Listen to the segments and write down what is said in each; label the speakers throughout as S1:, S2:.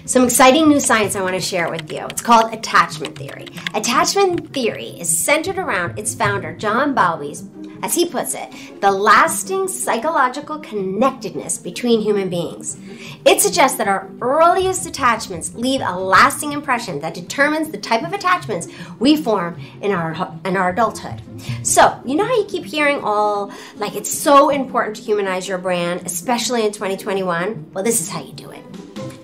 S1: Some exciting new science I want to share with you. It's called attachment theory. Attachment theory is centered around its founder, John Bowlby's, as he puts it, the lasting psychological connectedness between human beings. It suggests that our earliest attachments leave a lasting impression that determines the type of attachments we form in our adulthood. So, you know how you keep hearing like it's so important to humanize your brand, especially in 2021? Well, this is how you do it.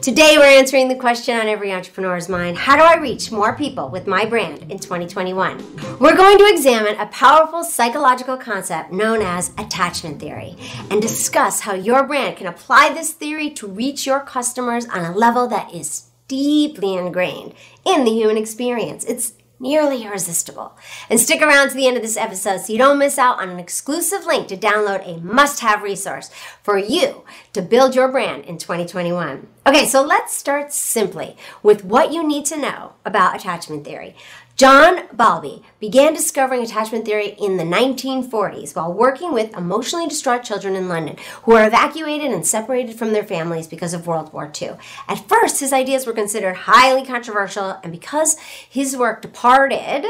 S1: Today, we're answering the question on every entrepreneur's mind: how do I reach more people with my brand in 2021? We're going to examine a powerful psychological concept known as attachment theory and discuss how your brand can apply this theory to reach your customers on a level that is deeply ingrained in the human experience. It's nearly irresistible. And stick around to the end of this episode so you don't miss out on an exclusive link to download a must-have resource for you to build your brand in 2021. Okay, so let's start simply with what you need to know about attachment theory. John Bowlby began discovering attachment theory in the 1940s while working with emotionally distraught children in London who were evacuated and separated from their families because of World War II. At first, his ideas were considered highly controversial, and because his work departed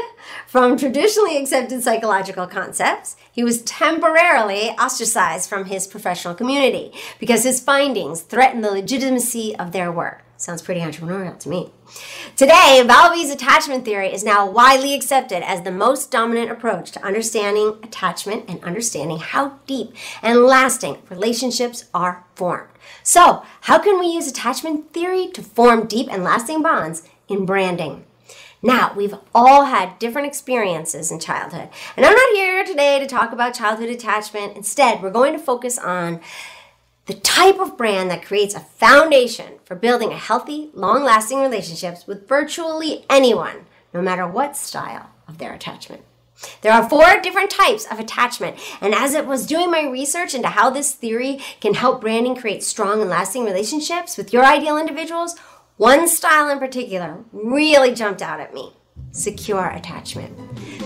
S1: from traditionally accepted psychological concepts, he was temporarily ostracized from his professional community because his findings threatened the legitimacy of their work. Sounds pretty entrepreneurial to me. Today, Bowlby's attachment theory is now widely accepted as the most dominant approach to understanding attachment and understanding how deep and lasting relationships are formed. So, how can we use attachment theory to form deep and lasting bonds in branding? Now, we've all had different experiences in childhood, and I'm not here today to talk about childhood attachment. Instead, we're going to focus on the type of brand that creates a foundation for building a healthy, long-lasting relationships with virtually anyone, no matter what style of their attachment. There are 4 different types of attachment, and as I was doing my research into how this theory can help branding create strong and lasting relationships with your ideal individuals, one style in particular really jumped out at me: secure attachment.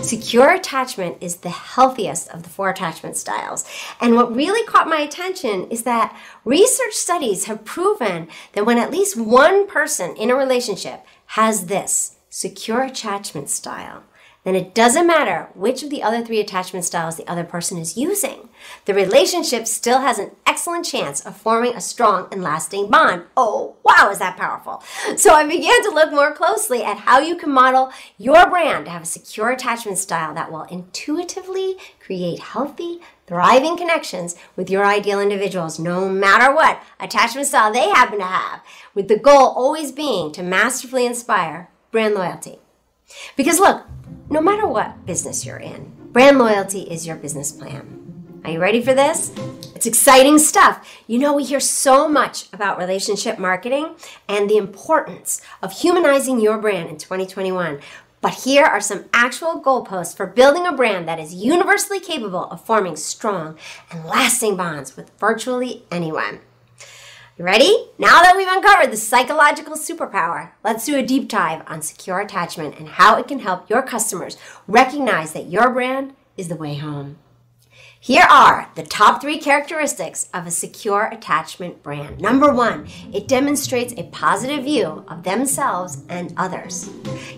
S1: Secure attachment is the healthiest of the 4 attachment styles. And what really caught my attention is that research studies have proven that when at least one person in a relationship has this secure attachment style, then it doesn't matter which of the other 3 attachment styles the other person is using. The relationship still has an excellent chance of forming a strong and lasting bond. Oh, wow, is that powerful? So I began to look more closely at how you can model your brand to have a secure attachment style that will intuitively create healthy, thriving connections with your ideal individuals, no matter what attachment style they happen to have, with the goal always being to masterfully inspire brand loyalty. Because look, no matter what business you're in, brand loyalty is your business plan. Are you ready for this? It's exciting stuff. You know, we hear so much about relationship marketing and the importance of humanizing your brand in 2021. But here are some actual goalposts for building a brand that is universally capable of forming strong and lasting bonds with virtually anyone. You ready? Now that we've uncovered the psychological superpower, let's do a deep dive on secure attachment and how it can help your customers recognize that your brand is the way home. Here are the top 3 characteristics of a secure attachment brand. Number 1, it demonstrates a positive view of themselves and others.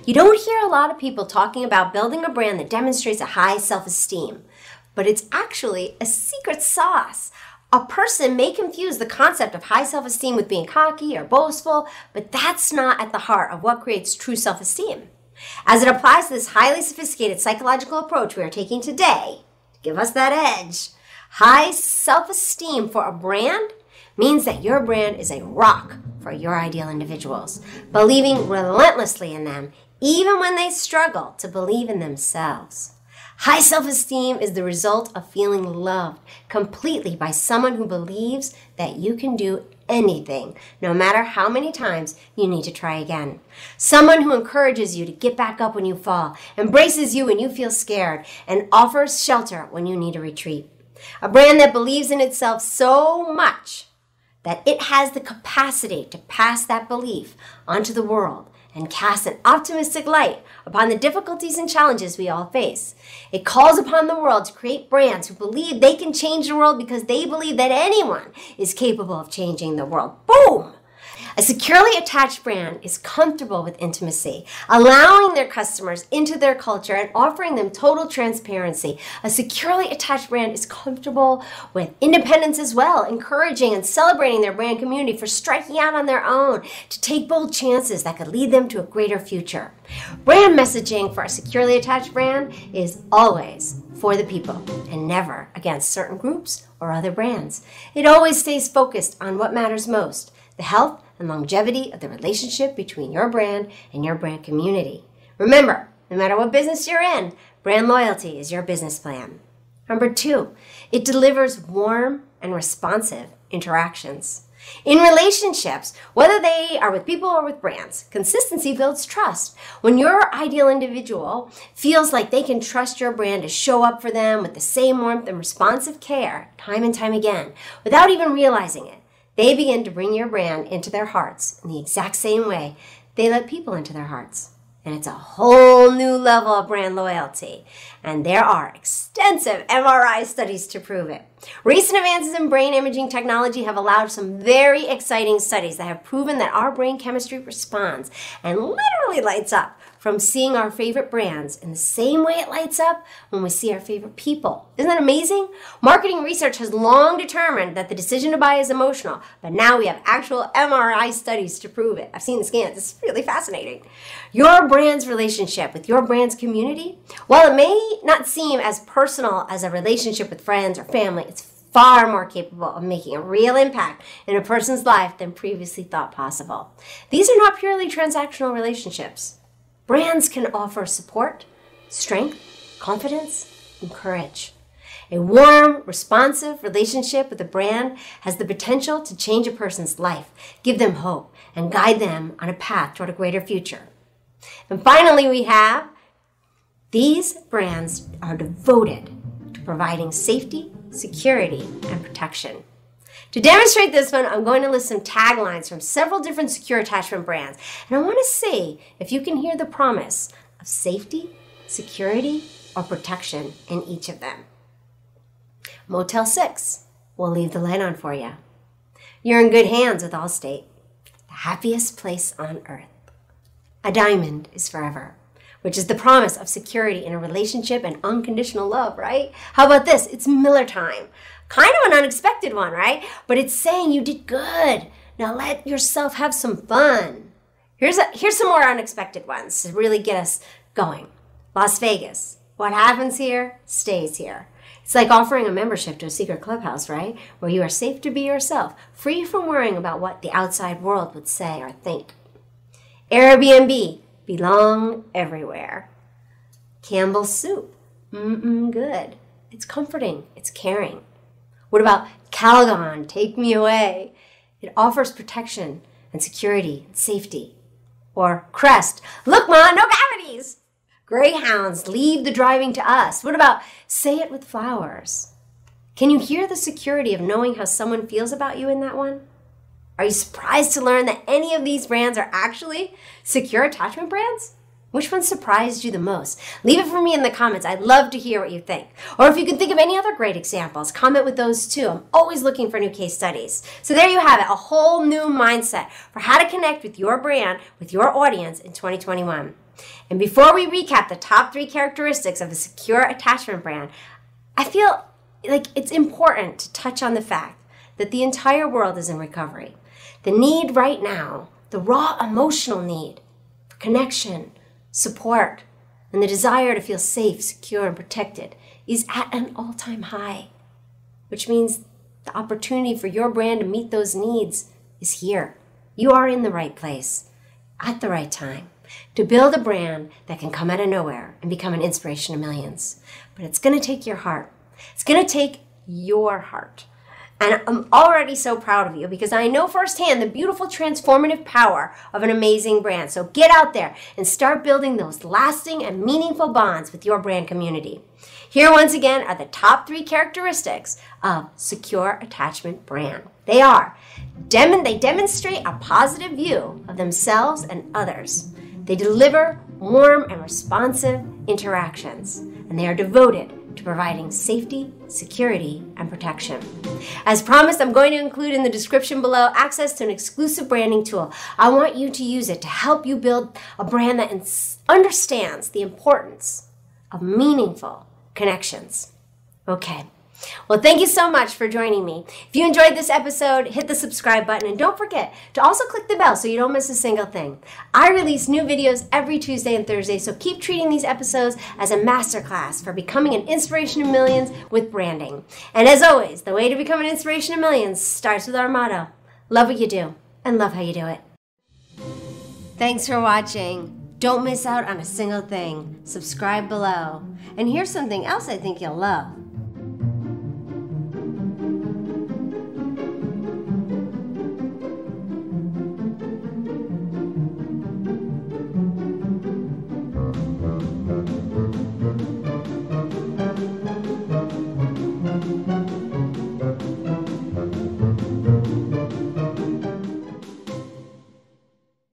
S1: You don't hear a lot of people talking about building a brand that demonstrates a high self-esteem, but it's actually a secret sauce. A person may confuse the concept of high self-esteem with being cocky or boastful, but that's not at the heart of what creates true self-esteem. As it applies to this highly sophisticated psychological approach we are taking today, to give us that edge, high self-esteem for a brand means that your brand is a rock for your ideal individuals, believing relentlessly in them, even when they struggle to believe in themselves. High self-esteem is the result of feeling loved completely by someone who believes that you can do anything, no matter how many times you need to try again. Someone who encourages you to get back up when you fall, embraces you when you feel scared, and offers shelter when you need a retreat. A brand that believes in itself so much that it has the capacity to pass that belief onto the world and cast an optimistic light upon the difficulties and challenges we all face. It calls upon the world to create brands who believe they can change the world because they believe that anyone is capable of changing the world. Boom! A securely attached brand is comfortable with intimacy, allowing their customers into their culture and offering them total transparency. A securely attached brand is comfortable with independence as well, encouraging and celebrating their brand community for striking out on their own to take bold chances that could lead them to a greater future. Brand messaging for a securely attached brand is always for the people and never against certain groups or other brands. It always stays focused on what matters most, the health and longevity of the relationship between your brand and your brand community. Remember, no matter what business you're in, brand loyalty is your business plan. Number 2, it delivers warm and responsive interactions. In relationships, whether they are with people or with brands, consistency builds trust. When your ideal individual feels like they can trust your brand to show up for them with the same warmth and responsive care time and time again, without even realizing it, they begin to bring your brand into their hearts in the exact same way they let people into their hearts. And it's a whole new level of brand loyalty. And there are extensive MRI studies to prove it. Recent advances in brain imaging technology have allowed some very exciting studies that have proven that our brain chemistry responds and literally lights up from seeing our favorite brands in the same way it lights up when we see our favorite people. Isn't that amazing? Marketing research has long determined that the decision to buy is emotional, but now we have actual MRI studies to prove it. I've seen the scans. It's really fascinating. Your brand's relationship with your brand's community, while it may not seem as personal as a relationship with friends or family, it's far more capable of making a real impact in a person's life than previously thought possible. These are not purely transactional relationships. Brands can offer support, strength, confidence, and courage. A warm, responsive relationship with a brand has the potential to change a person's life, give them hope, and guide them on a path toward a greater future. And finally, we have these brands are devoted to providing safety, security, and protection. To demonstrate this one, I'm going to list some taglines from several different secure attachment brands, and I want to see if you can hear the promise of safety, security, or protection in each of them. Motel 6, we'll leave the light on for you. You're in good hands with Allstate, the happiest place on earth. A diamond is forever, which is the promise of security in a relationship and unconditional love, right? How about this? It's Miller time. Kind of an unexpected one, right? But it's saying you did good. Now let yourself have some fun. Here's some more unexpected ones to really get us going. Las Vegas. What happens here stays here. It's like offering a membership to a secret clubhouse, right? Where you are safe to be yourself, free from worrying about what the outside world would say or think. Airbnb. Belong everywhere. Campbell's soup. Good. It's comforting. It's caring. What about Calgon? Take me away. It offers protection and security and safety. Or Crest. Look, Ma, no cavities. Greyhounds, leave the driving to us. What about Say It with Flowers? Can you hear the security of knowing how someone feels about you in that one? Are you surprised to learn that any of these brands are actually secure attachment brands? Which one surprised you the most? Leave it for me in the comments. I'd love to hear what you think. Or if you can think of any other great examples, comment with those too. I'm always looking for new case studies. So there you have it, a whole new mindset for how to connect with your brand, with your audience in 2021. And before we recap the top 3 characteristics of a secure attachment brand, I feel like it's important to touch on the fact that the entire world is in recovery. The need right now, the raw emotional need for connection, support, and the desire to feel safe, secure, and protected is at an all-time high, which means the opportunity for your brand to meet those needs is here. You are in the right place at the right time to build a brand that can come out of nowhere and become an inspiration to millions. But it's going to take your heart. It's going to take your heart. And I'm already so proud of you because I know firsthand the beautiful transformative power of an amazing brand. So get out there and start building those lasting and meaningful bonds with your brand community. Here once again are the top 3 characteristics of secure attachment brand. They demonstrate a positive view of themselves and others. They deliver warm and responsive interactions, and they are devoted to providing safety, security, and protection. As promised, I'm going to include in the description below access to an exclusive branding tool. I want you to use it to help you build a brand that understands the importance of meaningful connections. Okay. Well, thank you so much for joining me. If you enjoyed this episode, hit the subscribe button and don't forget to also click the bell so you don't miss a single thing. I release new videos every Tuesday and Thursday, so keep treating these episodes as a masterclass for becoming an inspiration to millions with branding. And as always, the way to become an inspiration to millions starts with our motto: love what you do and love how you do it. Thanks for watching. Don't miss out on a single thing. Subscribe below. And here's something else I think you'll love.